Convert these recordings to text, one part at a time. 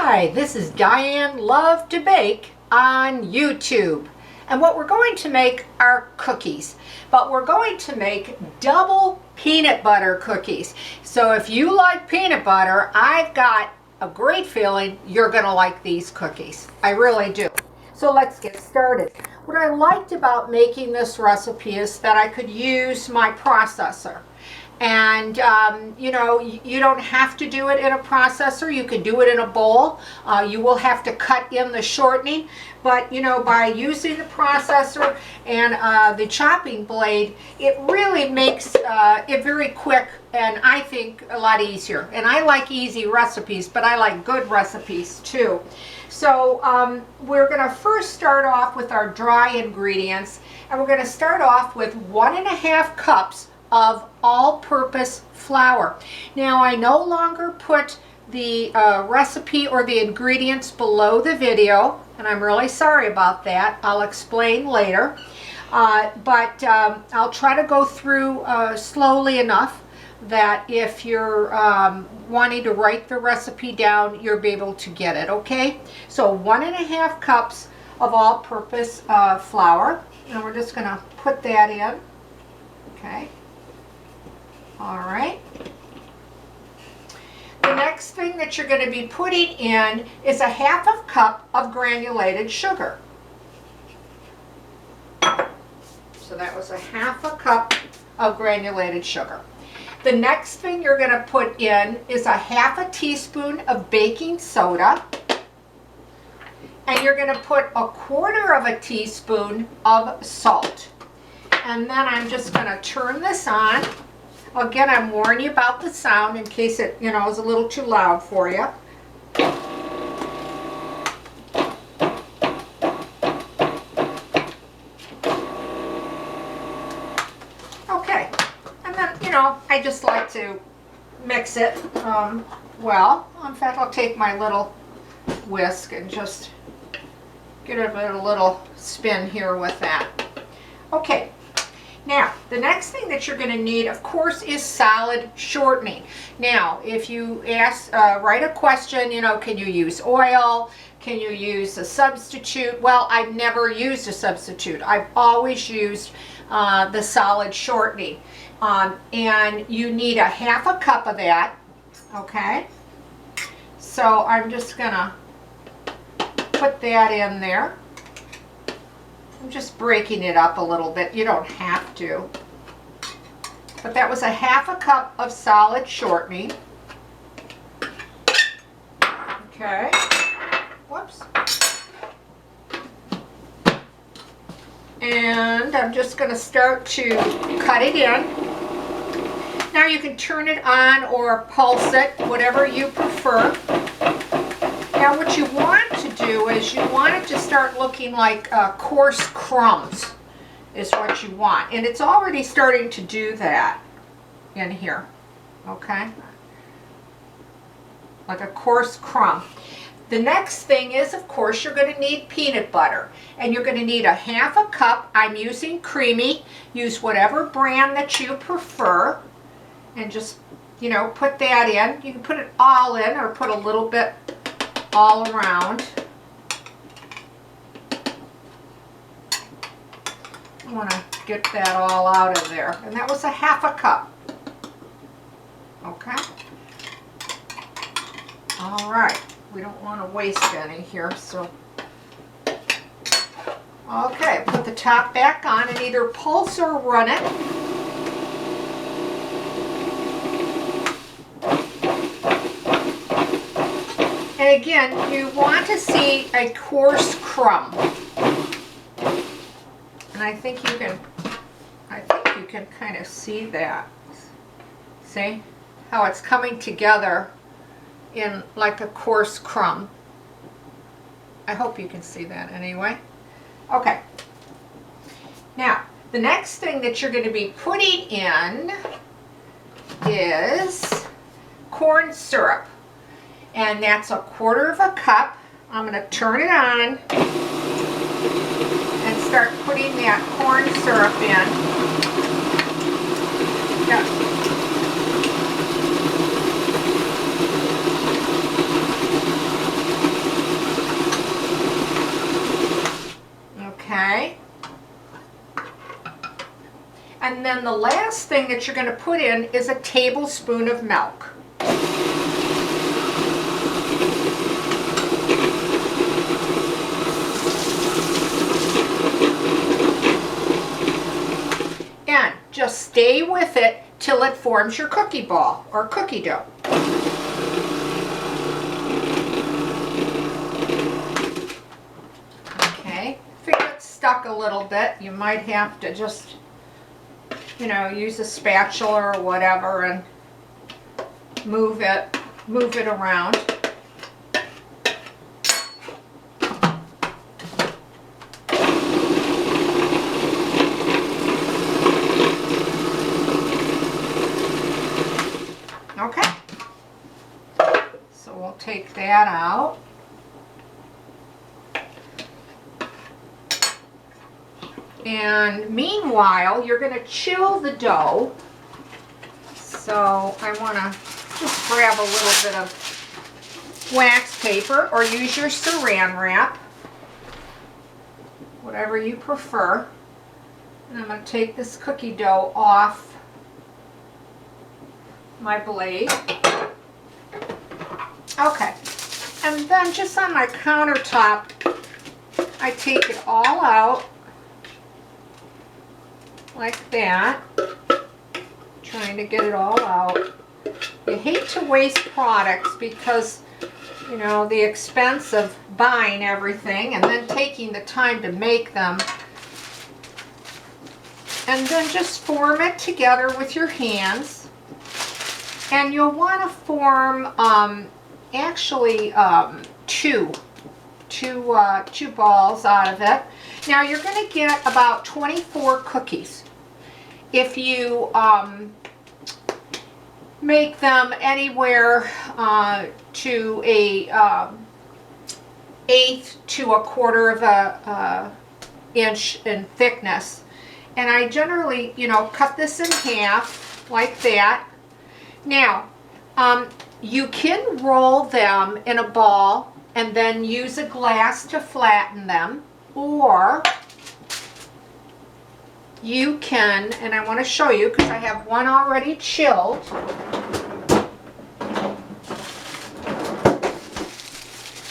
Hi, this is Diane Lovetobake on YouTube. And what we're going to make are cookies. But we're going to make double peanut butter cookies. So if you like peanut butter, I've got a great feeling you're going to like these cookies. I really do. So let's get started. What I liked about making this recipe is that I could use my processor. And you know, you don't have to do it in a processor. You can do it in a bowl. You will have to cut in the shortening, but you know, by using the processor and the chopping blade, it really makes it very quick and I think a lot easier. And I like easy recipes, but I like good recipes too. So we're going to first start off with our dry ingredients, and we're going to start off with 1.5 cups of all-purpose flour. Now I no longer put the recipe or the ingredients below the video, and I'm really sorry about that. I'll explain later, but I'll try to go through slowly enough that if you're wanting to write the recipe down, you'll be able to get it, okay? So 1.5 cups of all-purpose flour, and we're just going to put that in, okay? All right. The next thing that you're going to be putting in is 1/2 cup of granulated sugar. So that was 1/2 cup of granulated sugar. The next thing you're going to put in is 1/2 teaspoon of baking soda. And you're going to put 1/4 teaspoon of salt. And then I'm just going to turn this on. Again, I'm warning you about the sound in case it, you know, is a little too loud for you. Okay, and then, you know, I just like to mix it well. In fact, I'll take my little whisk and just give it a little spin here with that. Okay. Now, the next thing that you're going to need, of course, is solid shortening. Now, if you write a question, you know, can you use oil? Can you use a substitute? Well, I've never used a substitute. I've always used the solid shortening. And you need 1/2 cup of that, okay? So I'm just going to put that in there. I'm just breaking it up a little bit. You don't have to. But that was 1/2 cup of solid shortening. Okay. Whoops. And I'm just going to start to cut it in. Now you can turn it on or pulse it, whatever you prefer. Now what you want to do is you want it to start looking like coarse crumbs is what you want. And it's already starting to do that in here, okay? Like a coarse crumb. The next thing is, of course, you're going to need peanut butter. And you're going to need 1/2 cup. I'm using creamy. Use whatever brand that you prefer. And just, you know, put that in. You can put it all in or put a little bit all around. I want to get that all out of there. And that was 1/2 cup. Okay. All right. We don't want to waste any here, so. Okay, put the top back on and either pulse or run it. And again, you want to see a coarse crumb. And I think you can kind of see that. See how it's coming together in like a coarse crumb. I hope you can see that anyway. Okay. Now, the next thing that you're going to be putting in is corn syrup. And that's 1/4 cup. I'm going to turn it on and start putting that corn syrup in. Yeah. And then the last thing that you're going to put in is a tablespoon of milk. And just stay with it till it forms your cookie ball or cookie dough. Okay, if it gets stuck a little bit, you might have to just, you know, use a spatula or whatever and move it around. Okay, so we'll take that out. And meanwhile, you're going to chill the dough. So I want to just grab a little bit of wax paper or use your saran wrap, whatever you prefer. And I'm going to take this cookie dough off my blade. Okay, and then just on my countertop, I take it all out like that, trying to get it all out. You hate to waste products because, you know, the expense of buying everything and then taking the time to make them. And then just form it together with your hands. And you'll want to form actually two balls out of it. Now you're going to get about 24 cookies. If you make them anywhere to a eighth to a quarter of a inch in thickness. And I generally, you know, cut this in half like that. Now, you can roll them in a ball and then use a glass to flatten them, or you can, and I want to show you because I have one already chilled.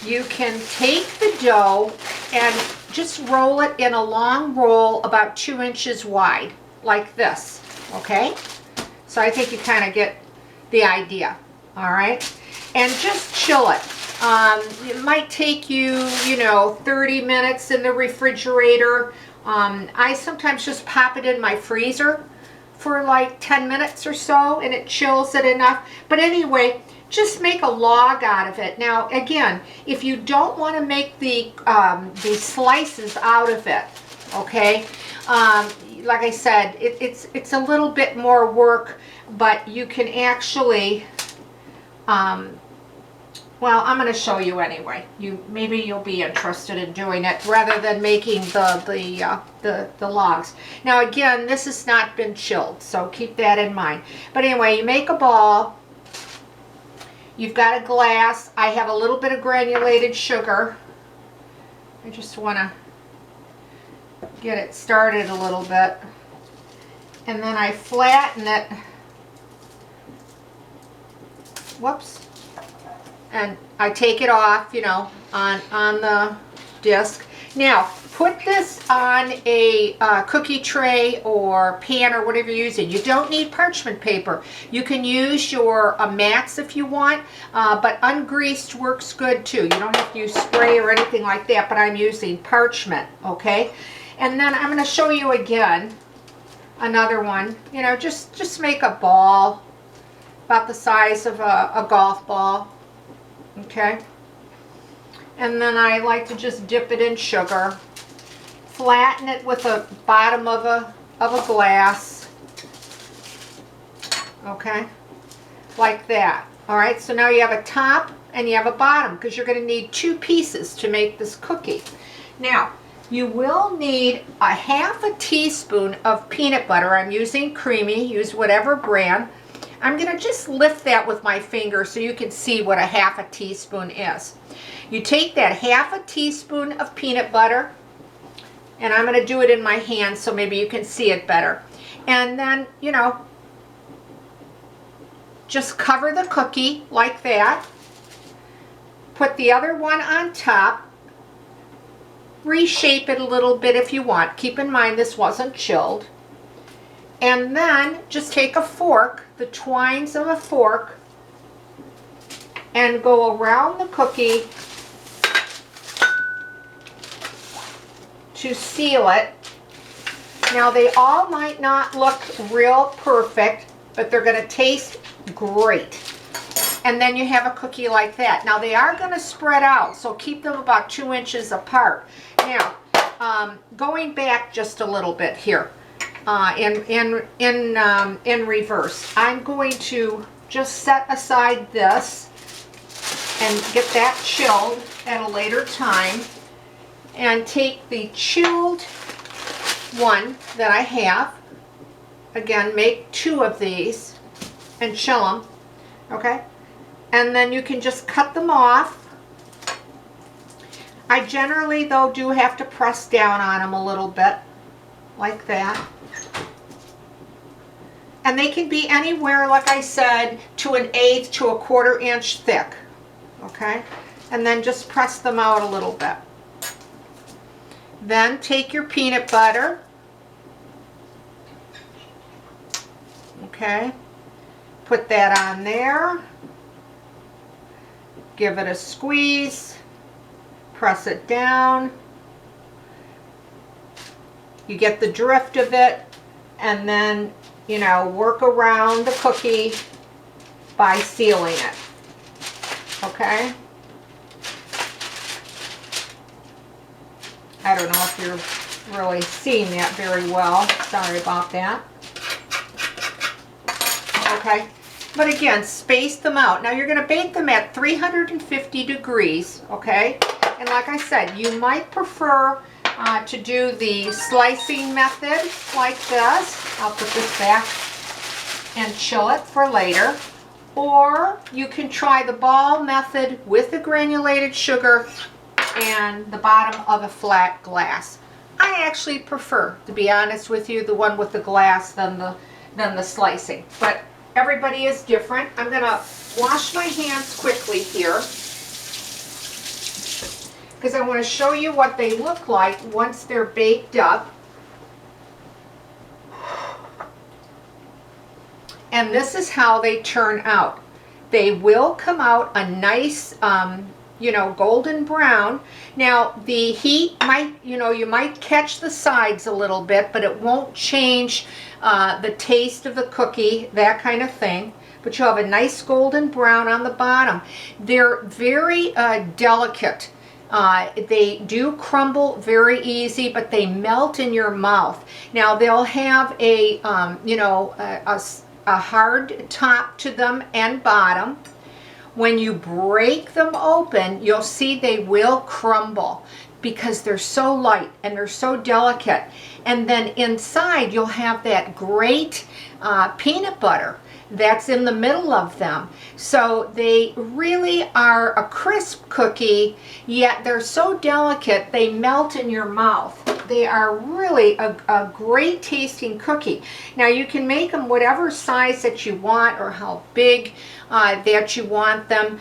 You can take the dough and just roll it in a long roll about 2 inches wide, like this, okay? So I think you kind of get the idea, all right? And just chill it. It might take you, you know, 30 minutes in the refrigerator. I sometimes just pop it in my freezer for like 10 minutes or so, and it chills it enough. But anyway, just make a log out of it. Now, again, if you don't want to make the slices out of it, okay, like I said, it's a little bit more work, but you can actually, well, I'm going to show you anyway. Maybe you'll be interested in doing it rather than making the logs. Now again, this has not been chilled, so keep that in mind. But anyway, you make a ball. You've got a glass. I have a little bit of granulated sugar. I just want to get it started a little bit. And then I flatten it. Whoops. And I take it off, you know, on the disc. Now, put this on a cookie tray or pan or whatever you're using. You don't need parchment paper. You can use your mats if you want, but ungreased works good too. You don't have to use spray or anything like that, but I'm using parchment, okay? And then I'm going to show you again another one. You know, just make a ball about the size of a golf ball. Okay, and then I like to just dip it in sugar, flatten it with the bottom of a glass, okay, like that. All right, so now you have a top and you have a bottom because you're going to need 2 pieces to make this cookie. Now, you will need a half a teaspoon of peanut butter. I'm using creamy, use whatever brand. I'm going to just lift that with my finger so you can see what a half a teaspoon is. You take that half a teaspoon of peanut butter, and I'm going to do it in my hand so maybe you can see it better. And then, you know, just cover the cookie like that. Put the other one on top. Reshape it a little bit if you want. Keep in mind this wasn't chilled. And then just take a fork, the twines of a fork, and go around the cookie to seal it. Now they all might not look real perfect, but they're going to taste great. And then you have a cookie like that. Now they are going to spread out, so keep them about 2 inches apart. Now, going back just a little bit here, in reverse, I'm going to just set aside this and get that chilled at a later time, and take the chilled one that I have. Again, make 2 of these and chill them, okay? And then you can just cut them off. I generally, though, do have to press down on them a little bit, like that. And they can be anywhere, like I said, to 1/8 to 1/4 inch thick, okay? And then just press them out a little bit. Then take your peanut butter, okay? Put that on there. Give it a squeeze. Press it down. You get the drift of it, and then, you know, work around the cookie by sealing it. Okay? I don't know if you're really seeing that very well. Sorry about that. Okay? But again, space them out. Now you're going to bake them at 350 degrees, okay? And like I said, you might prefer to do the slicing method like this. I'll put this back and chill it for later. Or you can try the ball method with the granulated sugar and the bottom of a flat glass. I actually prefer, to be honest with you, the one with the glass than the slicing. But everybody is different. I'm going to wash my hands quickly here because I want to show you what they look like once they're baked up. And this is how they turn out. They will come out a nice, you know, golden brown. Now the heat might, you know, you might catch the sides a little bit, but it won't change the taste of the cookie, that kind of thing. But you'll have a nice golden brown on the bottom. They're very delicate. They do crumble very easy, but they melt in your mouth. Now they'll have a, you know, a hard top to them and bottom. When you break them open, you'll see they will crumble because they're so light and they're so delicate. And then inside you'll have that great peanut butter that's in the middle of them. So they really are a crisp cookie, yet they're so delicate they melt in your mouth. They are really a great tasting cookie. Now you can make them whatever size that you want or how big that you want them.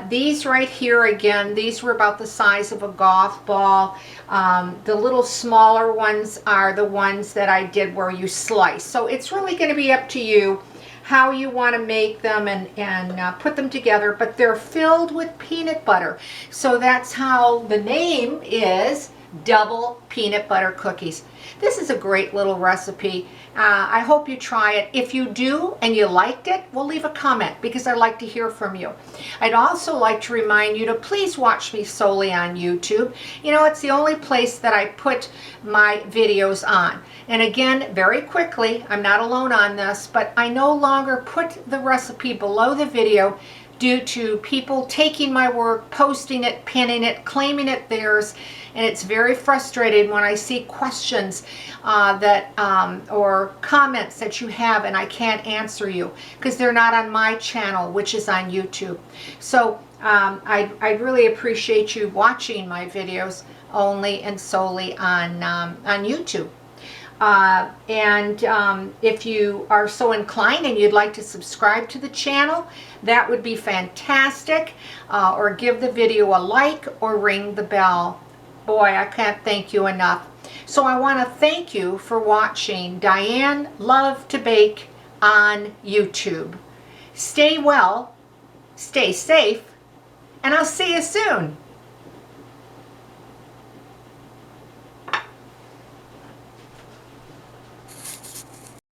These right here, again, these were about the size of a golf ball. The little smaller ones are the ones that I did where you slice. So it's really going to be up to you how you want to make them and put them together, but they're filled with peanut butter. So that's how the name is double peanut butter cookies. This is a great little recipe. I hope you try it. If you do and you liked it, well, leave a comment because I'd like to hear from you. I'd also like to remind you to please watch me solely on YouTube. You know, it's the only place that I put my videos on. And again, very quickly, I'm not alone on this, but I no longer put the recipe below the video due to people taking my work, posting it, pinning it, claiming it theirs, and it's very frustrating when I see questions or comments that you have and I can't answer you because they're not on my channel, which is on YouTube. So I'd really appreciate you watching my videos only and solely on YouTube. If you are so inclined and you'd like to subscribe to the channel, that would be fantastic. Or give the video a like or ring the bell. Boy, I can't thank you enough. So I want to thank you for watching Diane Lovetobake on YouTube. Stay well, stay safe, and I'll see you soon.